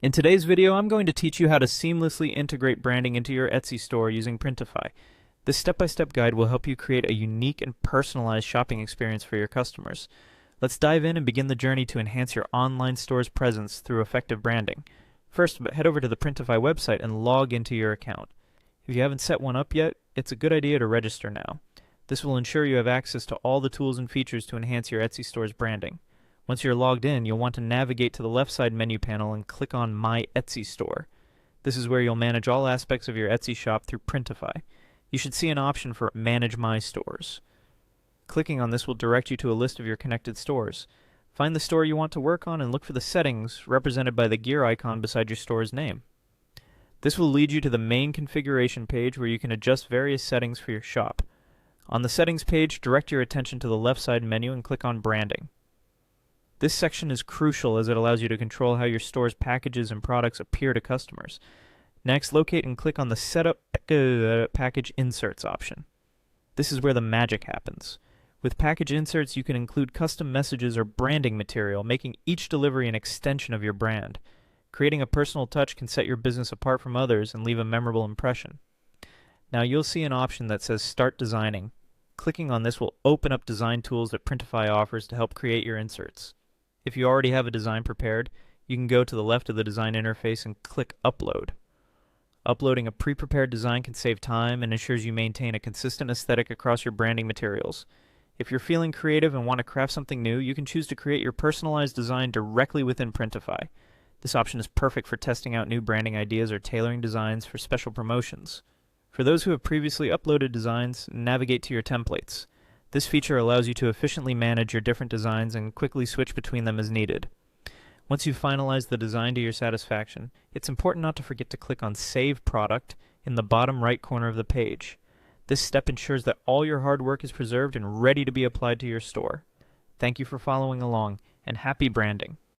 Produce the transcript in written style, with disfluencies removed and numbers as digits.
In today's video, I'm going to teach you how to seamlessly integrate branding into your Etsy store using Printify. This step-by-step guide will help you create a unique and personalized shopping experience for your customers. Let's dive in and begin the journey to enhance your online store's presence through effective branding. First, head over to the Printify website and log into your account. If you haven't set one up yet, it's a good idea to register now. This will ensure you have access to all the tools and features to enhance your Etsy store's branding. Once you're logged in, you'll want to navigate to the left side menu panel and click on My Etsy Store. This is where you'll manage all aspects of your Etsy shop through Printify. You should see an option for Manage My Stores. Clicking on this will direct you to a list of your connected stores. Find the store you want to work on and look for the settings represented by the gear icon beside your store's name. This will lead you to the main configuration page where you can adjust various settings for your shop. On the settings page, direct your attention to the left side menu and click on Branding. This section is crucial as it allows you to control how your store's packages and products appear to customers. Next, locate and click on the Setup Package Inserts option. This is where the magic happens. With package inserts, you can include custom messages or branding material, making each delivery an extension of your brand. Creating a personal touch can set your business apart from others and leave a memorable impression. Now you'll see an option that says Start Designing. Clicking on this will open up design tools that Printify offers to help create your inserts. If you already have a design prepared, you can go to the left of the design interface and click Upload. Uploading a pre-prepared design can save time and ensures you maintain a consistent aesthetic across your branding materials. If you're feeling creative and want to craft something new, you can choose to create your personalized design directly within Printify. This option is perfect for testing out new branding ideas or tailoring designs for special promotions. For those who have previously uploaded designs, navigate to your templates. This feature allows you to efficiently manage your different designs and quickly switch between them as needed. Once you've finalized the design to your satisfaction, it's important not to forget to click on Save Product in the bottom right corner of the page. This step ensures that all your hard work is preserved and ready to be applied to your store. Thank you for following along, and happy branding!